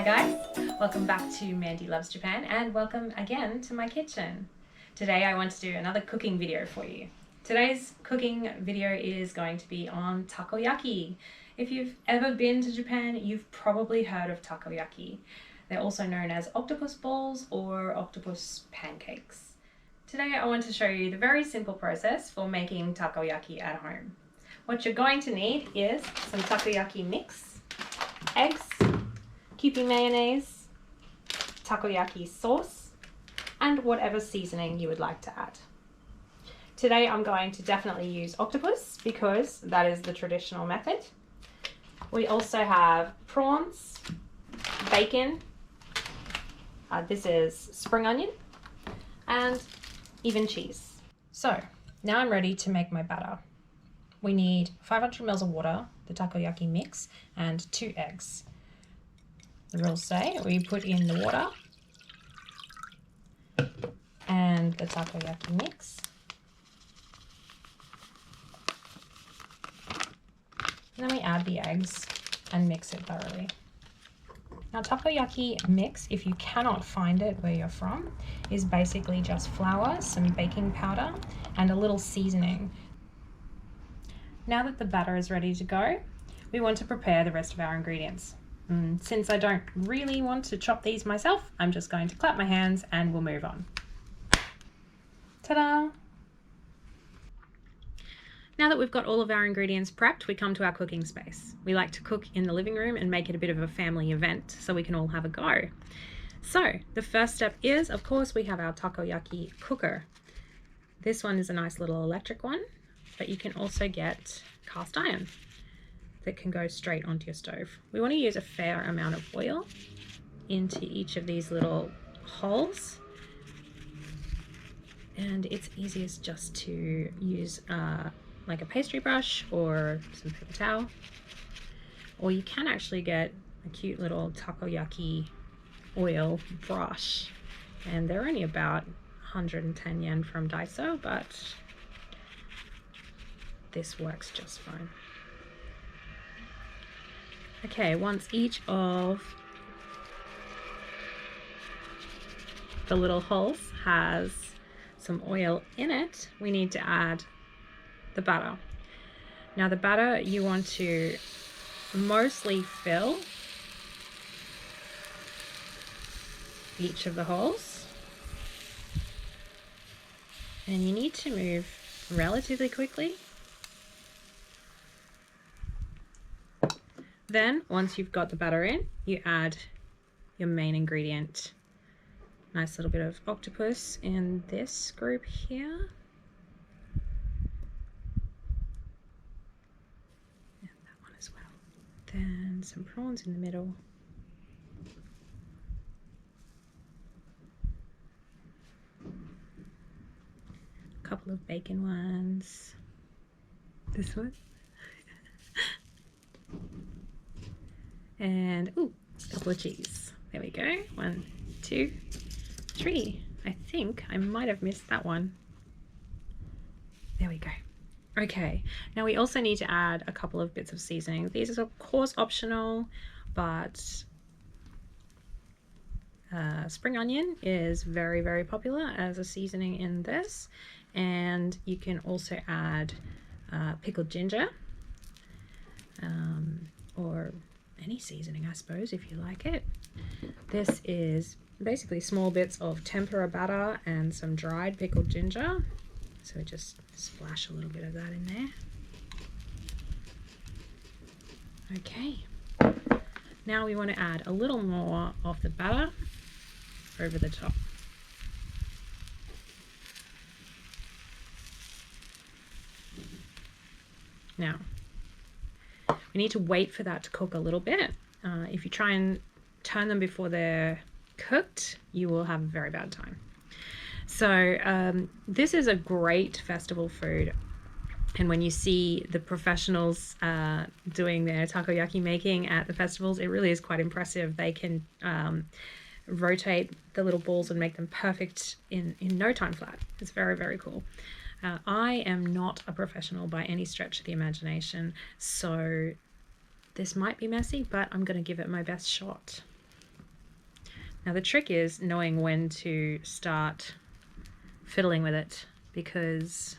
guys, welcome back to Mandy Loves Japan and welcome again to my kitchen. Today I want to do another cooking video for you. Today's cooking video is going to be on takoyaki. If you've ever been to Japan, you've probably heard of takoyaki. They're also known as octopus balls or octopus pancakes. Today I want to show you the very simple process for making takoyaki at home. What you're going to need is some takoyaki mix, eggs, Kewpie mayonnaise, takoyaki sauce, and whatever seasoning you would like to add. Today I'm going to definitely use octopus because that is the traditional method. We also have prawns, bacon, this is spring onion, and even cheese. So now I'm ready to make my batter. We need 500 ml of water, the takoyaki mix, and 2 eggs. The rules say we put in the water and the takoyaki mix. And then we add the eggs and mix it thoroughly. Now takoyaki mix, if you cannot find it where you're from, is basically just flour, some baking powder, and a little seasoning. Now that the batter is ready to go, we want to prepare the rest of our ingredients. Since I don't really want to chop these myself, I'm just going to clap my hands and we'll move on. Ta-da! Now that we've got all of our ingredients prepped, we come to our cooking space. We like to cook in the living room and make it a bit of a family event so we can all have a go. So the first step is, of course, we have our takoyaki cooker. This one is a nice little electric one, but you can also get cast iron that can go straight onto your stove. We want to use a fair amount of oil into each of these little holes, and it's easiest just to use like a pastry brush or some paper towel, or you can actually get a cute little takoyaki oil brush, and they're only about 110 yen from Daiso, but this works just fine. Okay, once each of the little holes has some oil in it, we need to add the batter. Now the batter you want to mostly fill each of the holes, and you need to move relatively quickly. Then, once you've got the batter in, you add your main ingredient. Nice little bit of octopus in this group here. And that one as well. Then some prawns in the middle. A couple of bacon ones. This one. And a couple of cheese. There we go. 1, 2, 3. I think I might have missed that one. There we go. Okay, now we also need to add a couple of bits of seasoning. These are of course optional, but spring onion is very, very popular as a seasoning in this, and you can also add pickled ginger, or any seasoning, I suppose, if you like it. This is basically small bits of tempura batter and some dried pickled ginger. So just splash a little bit of that in there. Okay. Now we want to add a little more of the batter over the top. Now, we need to wait for that to cook a little bit. If you try and turn them before they're cooked, you will have a very bad time. So this is a great festival food. And when you see the professionals doing their takoyaki making at the festivals, it really is quite impressive. They can rotate the little balls and make them perfect in no time flat. It's very, very cool. I am not a professional by any stretch of the imagination, so this might be messy, but I'm going to give it my best shot. Now the trick is knowing when to start fiddling with it, because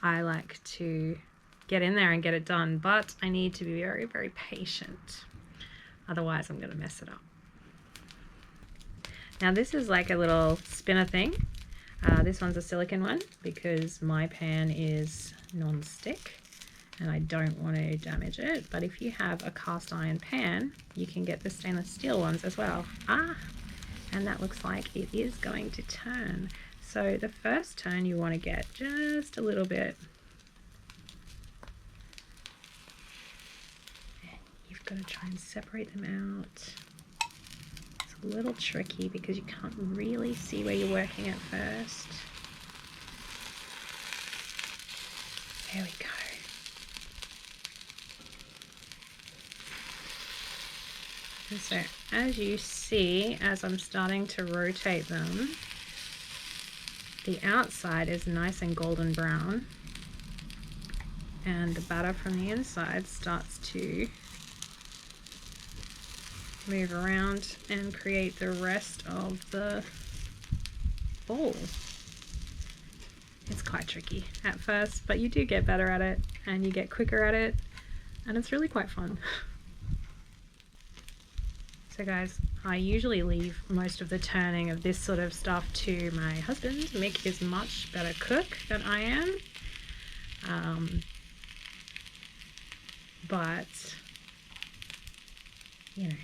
I like to get in there and get it done, but I need to be very, very patient. Otherwise I'm going to mess it up. Now this is like a little spinner thing. This one's a silicone one because my pan is non-stick and I don't want to damage it. But if you have a cast iron pan, you can get the stainless steel ones as well. And that looks like it is going to turn. So the first turn you want to get just a little bit. And you've got to try and separate them out. A little tricky because you can't really see where you're working at first. There we go. And so as you see, as I'm starting to rotate them, the outside is nice and golden brown and the batter from the inside starts to move around and create the rest of the ball. It's quite tricky at first, but you do get better at it and you get quicker at it, and it's really quite fun. So guys, I usually leave most of the turning of this sort of stuff to my husband. Mick is much better cook than I am, but you know,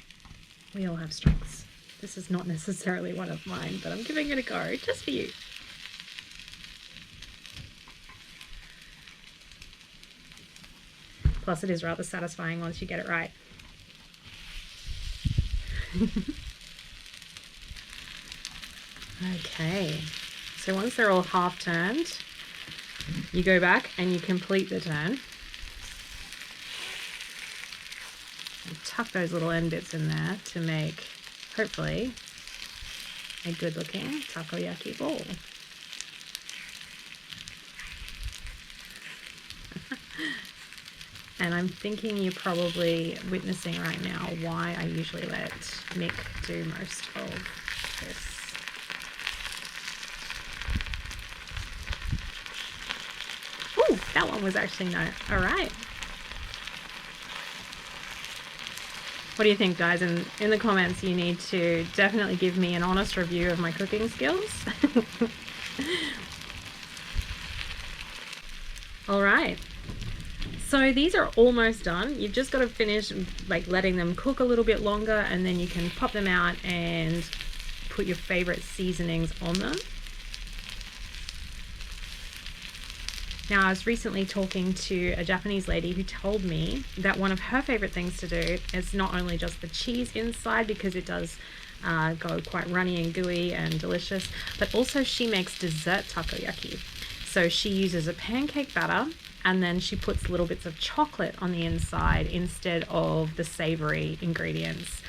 we all have strengths. This is not necessarily one of mine, but I'm giving it a go just for you. Plus it is rather satisfying once you get it right. Okay, so once they're all half turned, you go back and you complete the turn. And tuck those little end bits in there to make, hopefully, a good looking takoyaki ball. And I'm thinking you're probably witnessing right now why I usually let Mick do most of this. Ooh, that one was actually no. All right. What do you think, guys? In the comments, you need to definitely give me an honest review of my cooking skills. All right. So these are almost done. You've just got to finish like letting them cook a little bit longer, and then you can pop them out and put your favorite seasonings on them. Now, I was recently talking to a Japanese lady who told me that one of her favorite things to do is not only just the cheese inside, because it does go quite runny and gooey and delicious, but also she makes dessert takoyaki. So she uses a pancake batter and then she puts little bits of chocolate on the inside instead of the savory ingredients.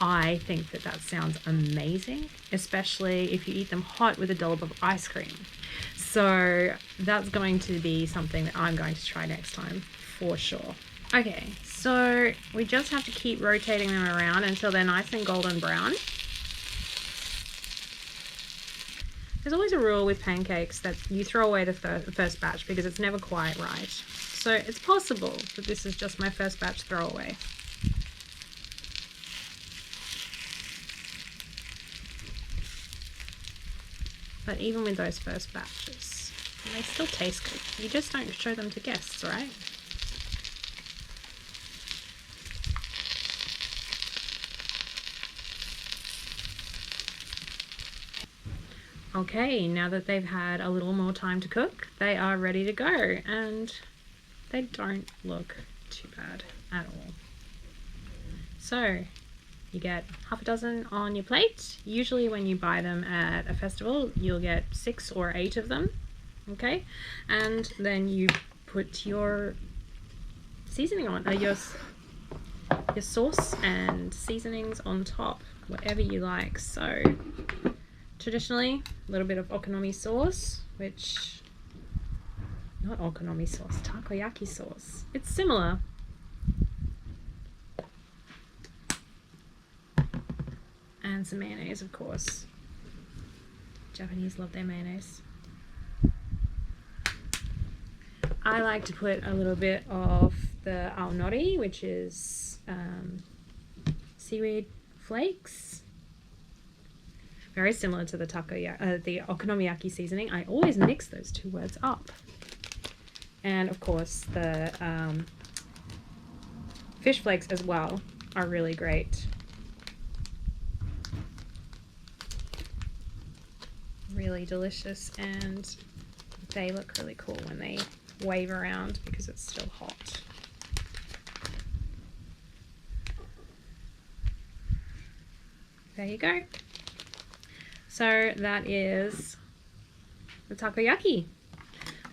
I think that that sounds amazing, especially if you eat them hot with a dollop of ice cream. So that's going to be something that I'm going to try next time for sure. Okay, so we just have to keep rotating them around until they're nice and golden brown. There's always a rule with pancakes that you throw away the first batch because it's never quite right. So it's possible that this is just my first batch throwaway. But even with those first batches, they still taste good. You just don't show them to guests, right? Okay, now that they've had a little more time to cook, they are ready to go, and they don't look too bad at all. So you get half a dozen on your plate. Usually when you buy them at a festival, you'll get 6 or 8 of them, okay? And then you put your seasoning on, your sauce and seasonings on top, whatever you like. So traditionally, a little bit of okonomi sauce, which, not okonomi sauce, takoyaki sauce. It's similar. And some mayonnaise, of course. Japanese love their mayonnaise. I like to put a little bit of the aonori, which is seaweed flakes. Very similar to the the okonomiyaki seasoning. I always mix those two words up. And of course the fish flakes as well are really great. Really delicious, and they look really cool when they wave around because it's still hot. There you go. So that is the takoyaki.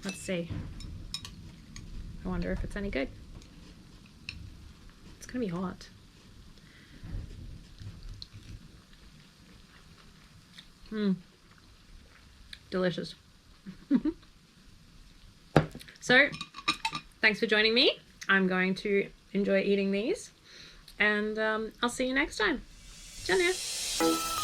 Let's see. I wonder if it's any good. It's gonna be hot. Delicious. So, thanks for joining me. I'm going to enjoy eating these, and I'll see you next time. Ciao now.